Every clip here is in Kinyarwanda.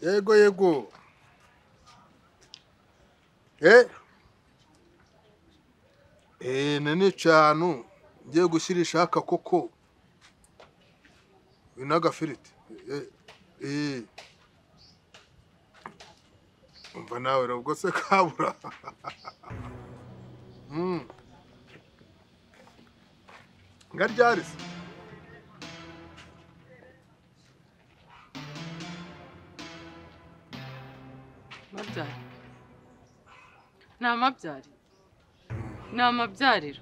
Yego. Nani cyanu ngiye gushirisha aka koko. Binaga firiti. Umva nawe rubwo se kabura. Ngaryarise. Mabyari. Namabyari. Namabyarira.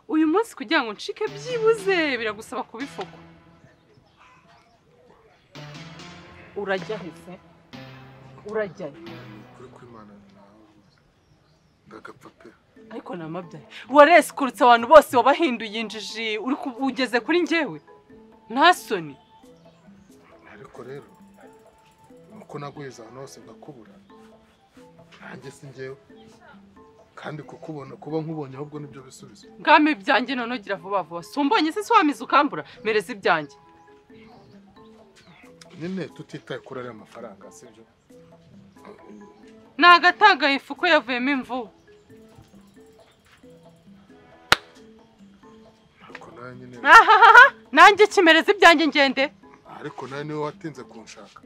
Uyu munsi kugira ngo nshike byibuze biragusaba kubifoko. Urajya hese. Urajya. Kuri kwimana ndagapfa pe. Ariko namabyari. Wareskurutse abantu bose wabahinduye injiji uri ugeze kuri njyewe. Nta soni. Ariko rero uko nagweza hose ndakubura. Nanjye singewe. Kandi kukubona kuba nkubonye ahubwo nibyo bisubizo. Ngame byanjye none gira vuba vuba. Sumbonye se swamiza ukambura mereza ibyanjye. Nene tutitaye kuri ari amafaranga sibyo. Nagatanga ifuko yavuyemo imvu. Ariko nawe nyine. Nanjye kimereza ibyanjye ngende. Ariko nawe niwe watinze kunshaka.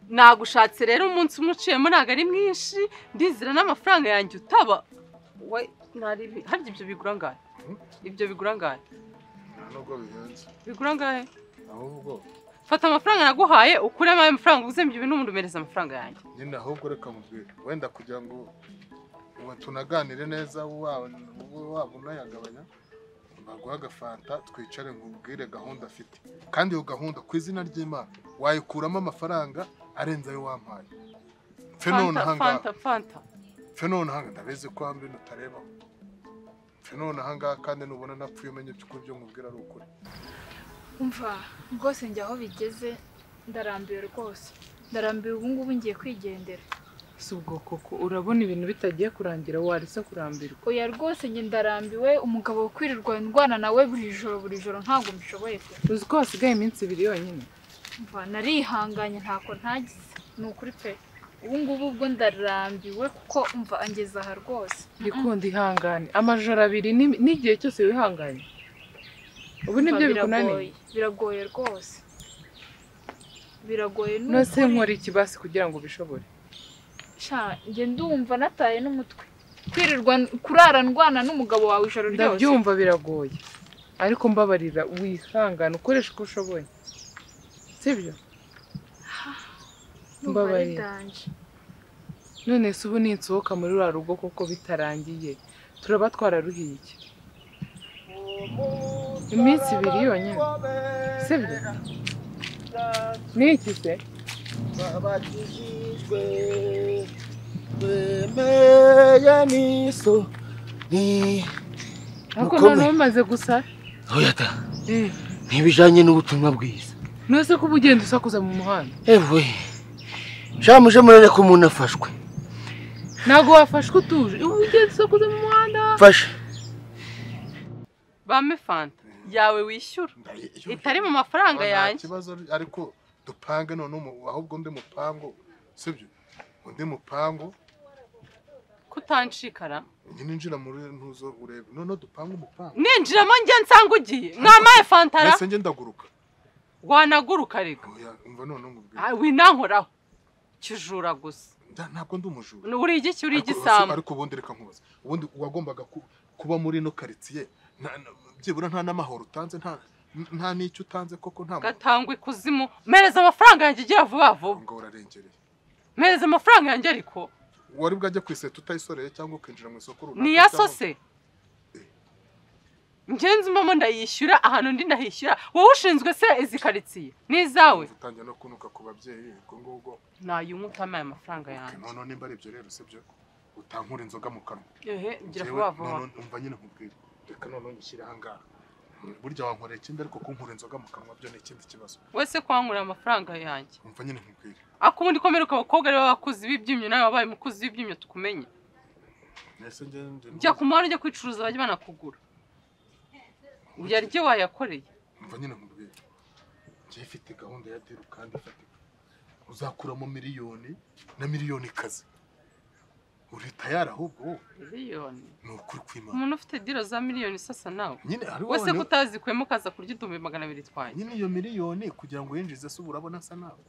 Nagushatse rero umunsi umuciyemo naga ari mwinshi ndizira n'amafaranga yanjye utaba. We nari harya ibyo bigura ngahe? Ibyo bigura ngahe? Ntabwo bihenze. Bigura ngahe? Ahubwo fata amafaranga naguhaye ukuremo ayo mafaranga uzemye ibintu umuntu umereza amafaranga yanjye. Nyine ahubwo reka mubwire wenda kugira ngo tunaganire neza waba unayagabanya baguha agafanta twicare nkubwire gahunda afite kandi iyo gahunda ku izina ry'Imana wayikuramo amafaranga arenze ayo wampaye. Fanta. Fenone hanga ndabizi ko hambe nutareba. Fenone hanga kandi nubona napfuye umenye cyo byo nkubwira ari ukuri. Umva rwose njye aho bigeze ndarambiwe rwose. Ndarambiwe ubu ngubu ngiye kwigendera. Si ubwo koko urabona ibintu bitagiye kurangira warise kurambirwa. Oya rwose njye ndarambiwe umugabo wo kwirirwa ndwana nawe buri joro ntabwo mbishoboye. Uzi ko hasigaye iminsi 2 yonyine. Umva narihanganye ntako ntagize. Ni ukuri pe. Ubu ngubu ubwo ndarambiwe kuko umva angeza aha rwose. Ndikunda ihangane. Amajoro 2 n'igihe cyose wihanganye. Ubu nibyo bikunaniye. Biragoye rwose. Biragoye no se nkora ikibasi kugira ngo bishobore. Sha nge ndumva nataye n'umutwe. Kwirirwa kurara ndwana n'umugabo wawe ijoro ryose. Ndabyumva biragoye. Ariko mbabarira wihangane ukoresha uko ushoboye. Sibyo? Mbabarira. None se ubu ninsohoka muri rwa rugo koko bitarangiye. Turaba twararuhiye iki? Iminsi 2 yonyine. Sibyo? Niki se? Babatijwe bemeye niso ni ako none umaze gusa. Oya ta. Ntibijanye n'ubutumwa bwiza. Nose ko bugenda usakuza mu muhanda. Ewe. Shamuje murere ko umuntu afashwe. Nago wafashwe utuje. Ugenda usakuza mu muhanda. Fasha. Bame fanta yawe wishyura. Itari mu mafaranga yanjye. Kibazo ariko dupange none ahubwo ndi mupango sibyo? Undi mupango kutanshikara. Ninjira muri ntuzo urebe. None dupanga umupango. Ninjiramo njye nsanga ugiye. Mwamaye fantara. Nese nge ndaguruka. Wanaguruka reka. Oya umva none ngubwira. Winankoraho. Kijura gusa. Ntabwo ndi umujura. Uri igiki uri igisambo. Ariko ubundi reka nkubaza. Ubundi wagombaga kuba muri no quartier. Byibura nta namahoro utanze nta n'icyo utanze koko nta. Gatangwe kuzimu. Mereza amafaranga yanjye igira vuba vuba. Ngo urarengereye. Mereza amafaranga yanjye ariko. Wari bwajya kwiseta utayisoreye cyangwa ukinjira mu isoko runaka. Ni yasose. Ngenzi mama ndayishyura ahantu ndi ndahishyura. Wowe ushinzwe se izikaritsiye. Nizawe. Utangiye no kunuka ku babyeyi ngo. Nayumwe utamaye amafaranga yanjye. None nimba ari ibyo rero sibyo. Utankura inzoga mu kanwa. Gira vuba vuba. None umva nyine nkubwira. Reka none nyishyira hangara. Burya wankoreye ikindi ariko kunkura inzoga mu kanwa byo ni ikindi kibazo. Wese kwankura amafaranga yanjye. Umva nyine nkubwira. Akubundi komeruka abakobwa rero bakuzi bibyimyo nawe wabaye mukuzi bibyimyo tukumenye. Nese ngende. Jya kumara ujye kwicuruza bajye banakugura. Uyarye wayakoreye. Umva nyine nkubwira. Ngiye ifite gahunda ya diru kandi ifatika. uzakuramo miliyoni na miliyoni kazi uri tayari ahubwo miliyoni ni ukuri kw'Imana umuntu ufite diro za miliyoni sasa nawe nyine ari wese kutazikwemo kaza kurya 200 twaye nyine iyo miliyoni kugira ngo yinjize se urabona asa nawe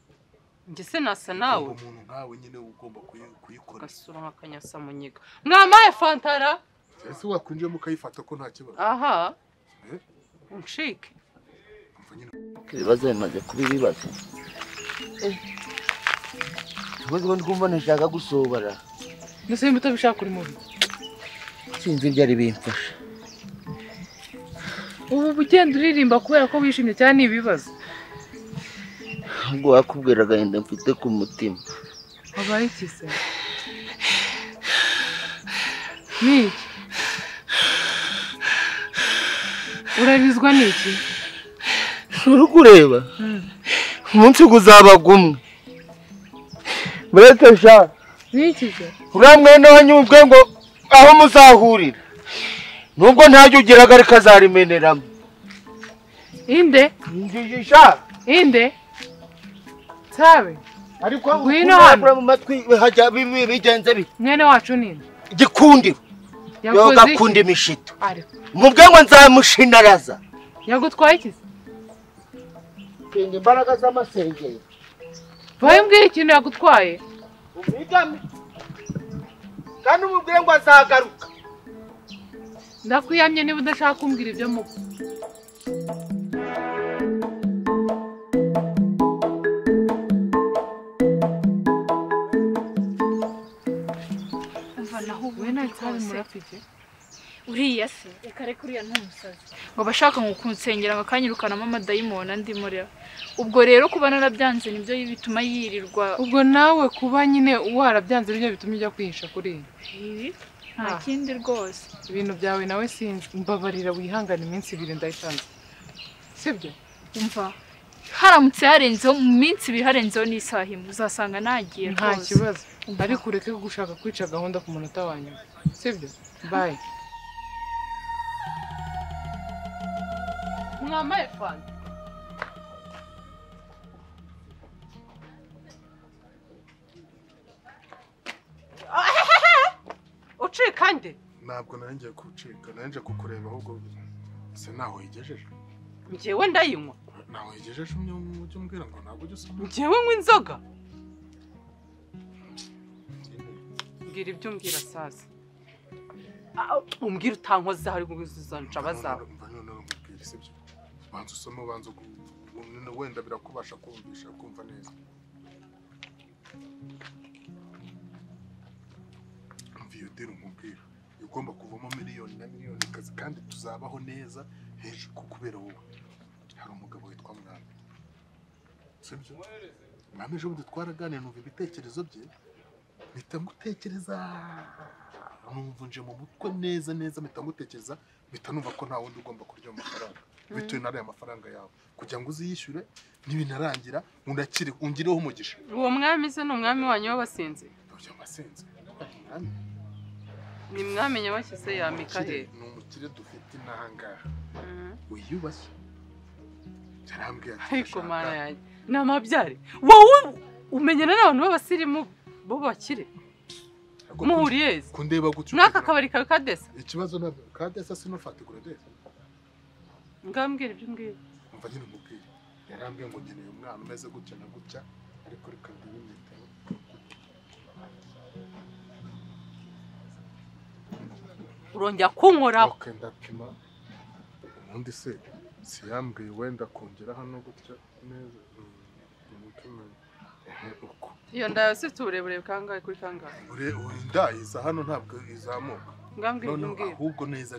njye se nasa nawe umuntu nkawe nyine ugomba kuyikora gasura nkakanyasa munyiga mwamaye fantara ese wakwinjiye mukayifata ko nta kibazo aha unshike ibibazo bimaze kuba ibibazo ubwo ndumva nashaka gusobara ndetse imbuto bishaka kuri mubi sinzi ibyo ari bimfasha ubu bugenda uririmba kubera ko wishimye cyane ibibazo ubwo wakubwira agahinda mfite ku mutima wabaye iki se ni urarizwa n'iki uri kureba umunsi uzabagumwe burete sha n'iki se uriya mwene wanyuzwe ngo aho muzahurira nubwo ntajya ugiraga ariko azarimeneramo inde ngigisha inde sabe ariko ngwino hano mu matwi hajya bigenze bi mwene wacu ninde gikundiro yoga kundi mishito ariko mubwe ngo nzamushinaraza yagutwaye iki Pinga imbaraga z'amasengero vaye mbwira ikintu yagutwaye umigame kandi umubwire ngo azagaruka ndakwiyamye niba udashaka kumbwira ibyo muko umva naho we ntacyari murafike uriya se reka reka uriya ntumusazi ngo bashaka ngo kunsengera ngo akanyirukanamo amadayimoni andimo rero ubwo rero kuba narabyanze nibyo bituma yirirwa ubwo nawe kuba nyine warabyanze nibyo bituma ujya kwihisha kuri ibi nta kindi rwose ibintu byawe nawe sinzi mbabarira wihangane iminsi 2 ndayitanze sibyo umva haramutse harenzeho mu minsi 2 harenzeho n'isaha imwe uzasanga nagiye rwose nta kibazo ariko ureke gushaka kwica gahunda ku munota wanyu sibyo bye mwamaye fani ucika nde ntabwo nanjye kucika nanjye kukureba ahubwo se naho yigejeje njyewe ndayinywa naho yigejeje ujye umbwira ngo ntabwo ujye usoma njyewe nywa inzoga mbwira ibyo umbwira sasa umbwira utankoza hari kuzanca bazawe mbwira sibyo banza usome banza wenda birakubasha kumvisha kumva neza mviyo dero umubwira ugomba kuvamo miliyoni na miliyoni kazi kandi tuzabaho neza hejuru kubera wowe hari umugabo witwa Mwami sibyo Mwami ejo bundi twaraganira numva ibitekerezo bye mpita ngutekereza numva nje mu mutwe neza mpita ngutekereza mpita numva ko nta wundi ugomba kurya amafaranga bitewe n'ariya mafaranga yawe kugira ngo uziyishyure n'ibinarangira unakire ungireho umugisha uwo mwami se ni umwami wanyu w'abasinzi ibyo masinzi ni mwami nyabashyize yamika he ni umukire dufite n'ahangaha wiyubashye yarambwiye ati ariko mana yanjye ni amabyare wowe umenyana n'abantu b'abasirimu bo bakire muhuriye kundeba gutyo n'aka kabari kawe kadesa ikibazo nabyo kadesa sinofatigura desa ngambwira ibyo mbwira umva nyine umubwire yarambwiye ngo ngeneye umwana umeze gutya na gutya ariko reka ndibimwiteho urongera kunkoraho ndapima ubundi se siyambwiye wenda kongera hano gutya neza umutima uko iyo ndayo sifite uburebure kangahe kuri kangahe ndayiza hano ntabwo izamuka ngambwira ibyo mbwira ahubwo neza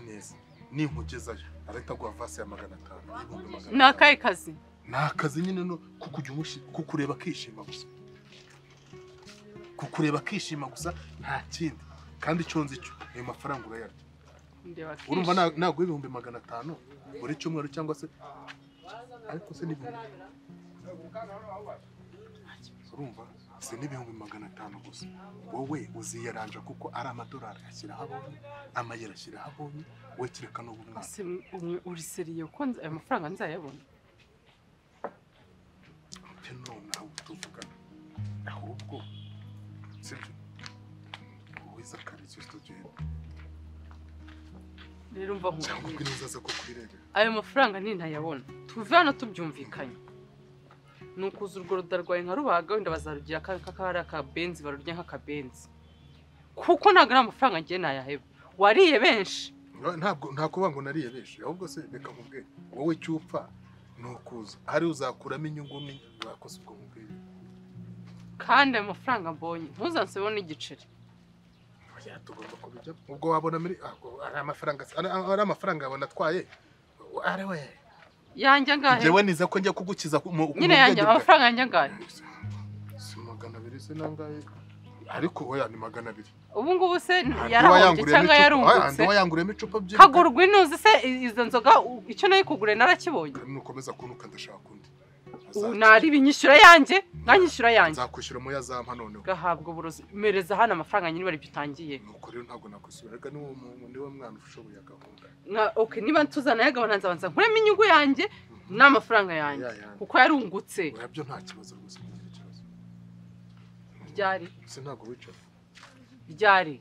ninkugezayo arahita guha vasi ya 500 ni akahe kazi ni akazi nyine no kukureba akishima gusa kukureba akishima gusa nta kindi kandi icyo nzi cyo ayo mafaranga urayarya urumva ntabwo 500 buri cyumweru cyangwa se ariko se n'ibihumbi urumva se n'ibihumbi 500 gusa wowe uziyaranja kuko ari amadolari ashyiraho abonye amayero ashyiraho abonye we kireka no bumwana uri seriye ko ayo mafaranga nzayabona no nawe tuvugana sister Jane rero umva cyangwa nkubwire kwinizaza ko kwirebera ayo mafaranga ntayabona tuve hano tubyumvikanye nukuza urwo rudarwaye nka rubaga wenda bazarugira kakari akabenzi barurya nk'akabenzi kuko ntabwo ari amafaranga ngiye nayaheba wariye benshi nta kuba ngo nariye benshi ahubwo se reka nkubwire wowe cyupfa nukuza hari uzakuramo inyungu ni wakoze ubwo mubwire kandi ayo mafaranga mbonye ntuzansebe n'igiceri oya tugomba kubijya ubwo wabona muri ari amafaranga yabona atwaye ari we yanjye ngahe jewe niza ko njya kugukiza nyine yanjye amafaranga yanjye ngahe si 200 se nangahe ariko oya ni 200 ubu ngubu se yarahombye cyangwa yarungutse wayanguremo icupa by'inka kagurwa inuzi se izo nzoga icyo nayo kugure narakibonye nukomeza kunuka ndashaka undi nari binyishyura yanjye nkanyishyura yanjye nzakwishyura mu yazampa noneho gahabwa uburozi mereza hano amafaranga nyine bari bitangiye nuko rero ntabwo nakwishyura rega niwe mwana ushoboye gahunda okay niba tuzana yagabana nzabanza nkuremo inyungu yanjye n'amafaranga yanjye kuko yarungutse urabyo nta kibazo rwose mugira ikibazo ryari se ntabwo wicara ryari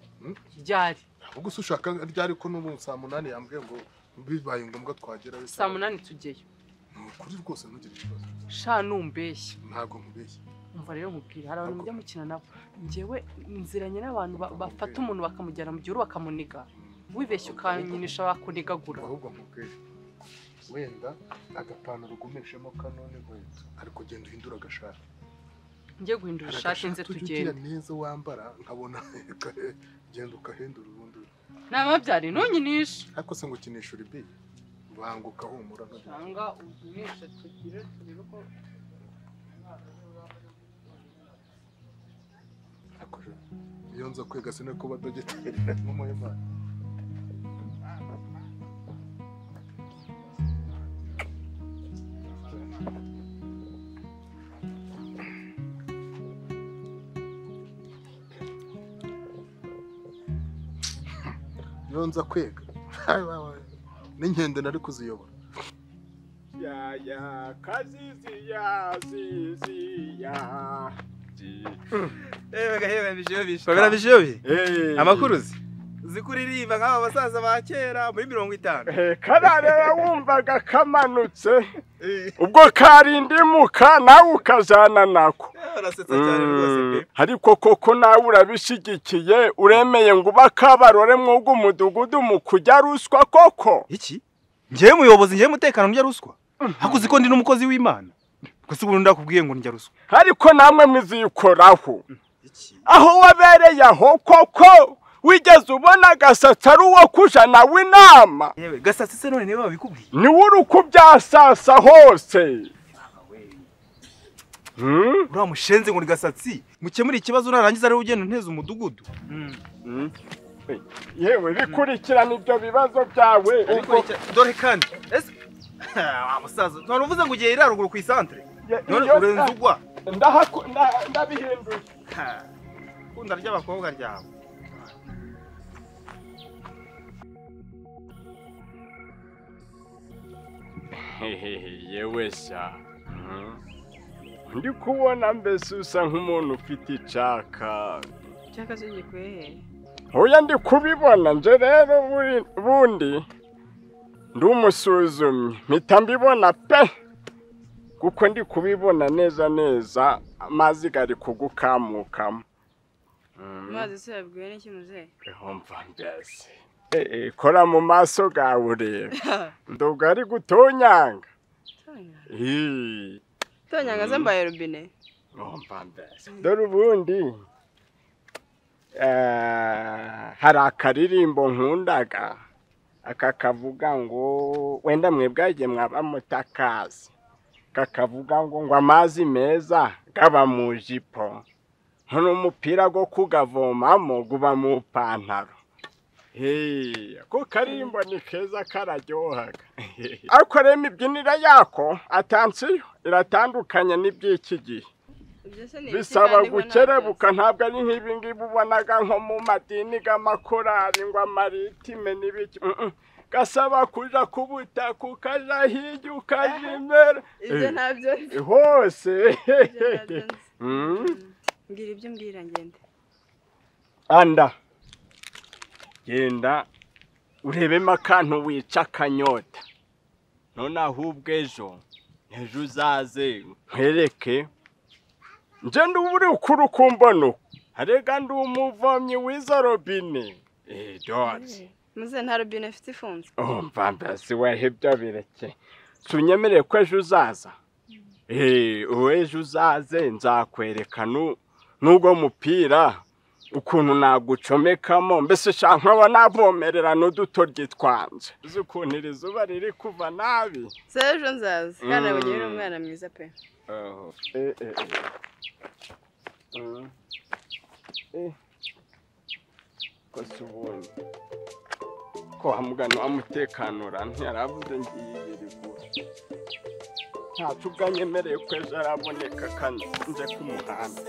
ahubwo se ushaka ryari ko n'ubu saa 8 yambwiye ngo bibaye ngombwa twagera saa 8 tugeyo kuri rwose ntugire ikibazo sha numbeshye ntabwo nkubeshye umva rero nkubwira hari abantu mujya mukina nabo njyewe nziranye n'abantu bafata umuntu bakamujyana mu gihuru bakamuniga wibeshye ukanyinisha bakunigagura ahubwo nkubwire wenda agapantaro ugumeshemo kanone nkweto ariko genda uhindura agashati ngiye guhindura ishati nze tugenda neza wambara nkabona genda ukahindura ubundi namabyari ntunyinisha ariko se ngo ukinishura ibi banguka humura cyangwa ugumisha tugire turebe ko akoje iyo nza kwiga sine kuba dogiteri mu muhima iyo nza kwiga n'inkende nari kuziyobora ya kazizi ya zizi ya Hewe bishyushye amakuruzi zikuririmba nk'aba basaza ba kera muri 50 kararera wumvaga kamanutse ubwo karindimuka nawe ukajana nako arasetsa cyane rwose pe ariko koko nawe urabishigikiye uremeye ngo bakabarore mwugo umudugudu mu kujya ruswa koko iki ngiye muyobozi ngiye mutekano njya ruswa hakuzi ko ndi n'umukozi w'Imana gusa ubu ndakubwiye ngo njya ruswa ariko namwe muzikoraho aho wabereye aho koko wigeze ubona gasatsa ari uwo kujana w'inama yewe gasatsi se none niba babikubwiye ni wuri kubyasasa hose ura mushenze ngo ni gasatsi mukemura ikibazo narangiza ari ugenda nteza umudugudu yewe bikurikirana ibyo bibazo byawe dore kandi ese amusaza none uvuze ngo ugiye iraruguru ku isantre none urenze ugwa ndabihinduye kunda ry'abakobwa ryawe yewe sha ndi kubona mbese usa nk'umuntu ufite icaka cyakazigikwe hoya ndi kubibona nje rero bundi ndi umusuzumyi mpita mbibona pe kuko ndi kubibona neza amazi gari kugukamukamo mazi se yabwiwe n'iki muzehe mva mbese kora mu maso gawe ureba ndoga ari gutonyanga tonyanga zambaye robine mva mbese dore ubundi hari akaririmbo nkundaga akakavuga ngo wenda mwebwagiye mwaba mutakazi kakavuga ngo amazi meza gaba mu jipo n'umupira go kugavomamo guba mu pantaro ko karimbo ni keza kararyohaga ariko rero imibyinire yako atansiyo iratandukanye n'iby'iki gihe bisaba gukerebuka ntabwo ari nk'ibi ngibi ubonaga nko mu madini g'amakorari ngo amaritime n'ibiki gasaba kuja kubuta kukaja hirya ukaja imbere ibyo ntabyo hose ngira ibyo mbwira ngende anda genda urebemo akantu wica akanyota none ahubwo ejo uzaze nkwereke nje ndubure ukuri kumbona arega ndi umuvomyi w'izo robine dore muze nta robine afite ifunze mbambasi wahebya bireke sunyemereye ko ejo uzaza ejo uzaze nzakwereka n'ubwo mupira ukuntu nagucomekamo mbese shanka aba navomerera n'udutoryi twanje uzi ukuntu iri zuba riri kuva nabi ejo nzaza kandi abonye uri umwana mwiza pe kosa ubundi ko hamugana wamutekano ntiyaravuze ngiye rigura ntacu ubwanyemereye ko ejo araboneka kandi nje ku muhanda